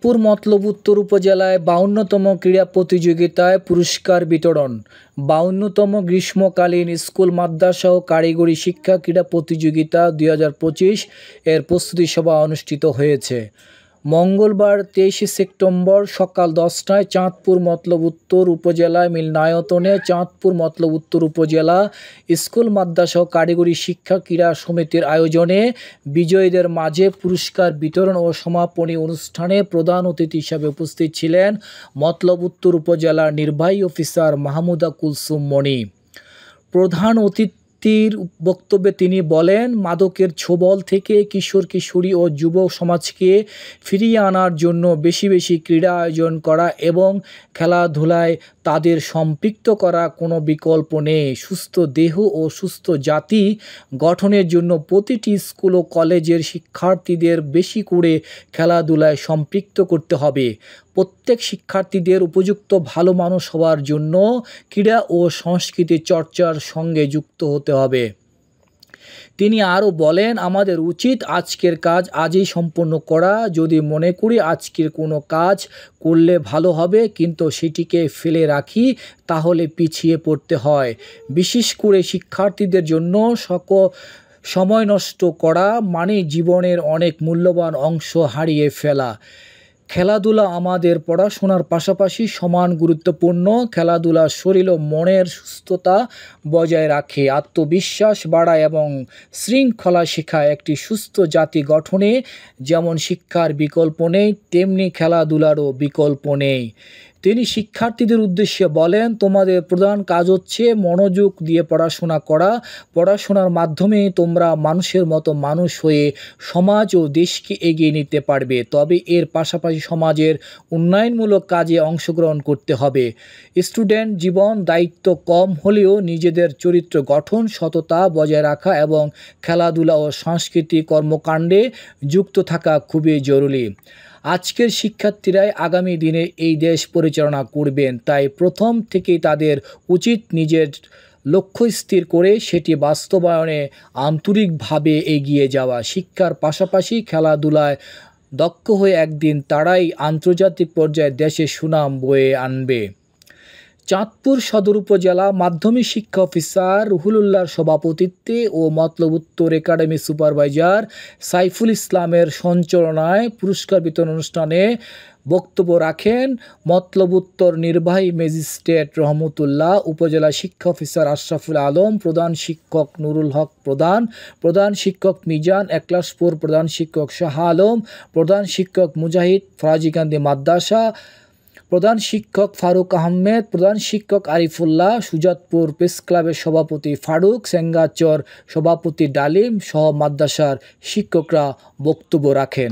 চাঁদপুর মতলব উত্তর উপজেলায় 52তম ক্রীড়া প্রতিযোগিতায় পুরস্কার বিতরণ। 52তম গ্রীষ্মকালীন স্কুল মাদ্রাসা ও কারিগরি শিক্ষা ক্রীড়া প্রতিযোগিতা 2025 এর প্রস্তুতি সভা অনুষ্ঠিত হয়েছে। মঙ্গলবার 23 সেপ্টেম্বর সকাল 10টায় চাঁদপুর মতলব উত্তর উপজেলা মিলনায়তনে চাঁদপুর মতলব উত্তর উপজেলা স্কুল মাদ্রাসা ও কারিগরি শিক্ষা ক্রীড়া সমিতির আয়োজনে বিজয়ীদের মাঝে পুরস্কার বিতরণ ও সমাপনী অনুষ্ঠানে প্রধান অতিথি হিসেবে উপস্থিত ছিলেন মতলব উত্তর উপজেলার নির্বাহী অফিসার মাহমুদা কুলসুম মণি। প্রধান অতিথির বক্তব্যে তিনি বলেন, মাদকের ছোবল থেকে কিশোর কিশোরী ও যুব সমাজকে ফিরিয়ে আনার জন্য বেশি বেশি ক্রীড়া আয়োজন করা এবং খেলাধুলায় তাদের সম্পৃক্ত করা কোনো বিকল্প নেই। সুস্থ দেহ ও সুস্থ জাতি গঠনের জন্য প্রতিটি স্কুল ও কলেজের শিক্ষার্থীদের বেশি করে খেলাধুলায় সম্পৃক্ত করতে হবে। প্রত্যেক শিক্ষার্থীদের উপযুক্ত ভালো মানুষ হওয়ার জন্য ক্রীড়া ও সংস্কৃতি চর্চার সঙ্গে যুক্ত হতে হবে। তিনি আরও বলেন, আমাদের উচিত আজকের কাজ আজই সম্পন্ন করা। যদি মনে করি আজকের কোনো কাজ করলে ভালো হবে কিন্তু সেটিকে ফেলে রাখি তাহলে পিছিয়ে পড়তে হয়। বিশেষ করে শিক্ষার্থীদের জন্য সময় নষ্ট করা মানে জীবনের অনেক মূল্যবান অংশ হারিয়ে ফেলা। খেলাধুলা আমাদের পড়াশোনার পাশাপাশি সমান গুরুত্বপূর্ণ। খেলাধুলা শরীর ও মনের সুস্থতা বজায় রাখে, আত্মবিশ্বাস বাড়ায় এবং শৃঙ্খলা শেখায়। একটি সুস্থ জাতি গঠনে যেমন শিক্ষার বিকল্প নেই, তেমনি খেলাধুলারও বিকল্প নেই। তিনি শিক্ষার্থীদের উদ্দেশ্যে বলেন, তোমাদের প্রধান কাজ হচ্ছে মনোযোগ দিয়ে পড়াশোনা করা। পড়াশোনার মাধ্যমে তোমরা মানুষের মতো মানুষ হয়ে সমাজ ও দেশকে এগিয়ে নিতে পারবে। তবে এর পাশাপাশি সমাজের উন্নয়নমূলক কাজে অংশগ্রহণ করতে হবে। স্টুডেন্ট জীবন দায়িত্ব কম হলেও নিজেদের চরিত্র গঠন, সততা বজায় রাখা এবং খেলাধুলা ও সাংস্কৃতিক কর্মকাণ্ডে যুক্ত থাকা খুবই জরুরি। আজকের শিক্ষার্থীরাই আগামী দিনে এই দেশ পরিচালনা করবেন, তাই প্রথম থেকেই তাদের উচিত নিজের লক্ষ্য স্থির করে সেটি বাস্তবায়নে আন্তরিকভাবে এগিয়ে যাওয়া। শিক্ষার পাশাপাশি খেলাধুলায় দক্ষ হয়ে একদিন তারাই আন্তর্জাতিক পর্যায়ে দেশের সুনাম বয়ে আনবে। চাঁদপুর সদর উপজেলা মাধ্যমিক শিক্ষা অফিসার রুহুলুল্লাহর সভাপতিত্বে ও মতলব উত্তর একাডেমি সুপারভাইজার সাইফুল ইসলামের সঞ্চালনায় পুরস্কার বিতরণ অনুষ্ঠানে বক্তব্য রাখেন মতলব উত্তর নির্বাহী ম্যাজিস্ট্রেট রহমতুল্লাহ, উপজেলা শিক্ষা অফিসার আশরাফুল আলম, প্রধান শিক্ষক নুরুল হক প্রধান শিক্ষক মিজান, একলাসপুর প্রধান শিক্ষক শাহ আলম, প্রধান শিক্ষক মুজাহিদ, ফরাজিকান্দি মাদ্রাসা প্রধান শিক্ষক ফারুক আহমেদ, প্রধান শিক্ষক আরিফুল্লাহ, সুজাতপুর প্রেস ক্লাবের সভাপতি ফারুক, সেঙ্গাচর সভাপতি ডালিম সহ মাদ্রাসার শিক্ষকরা বক্তব্য রাখেন।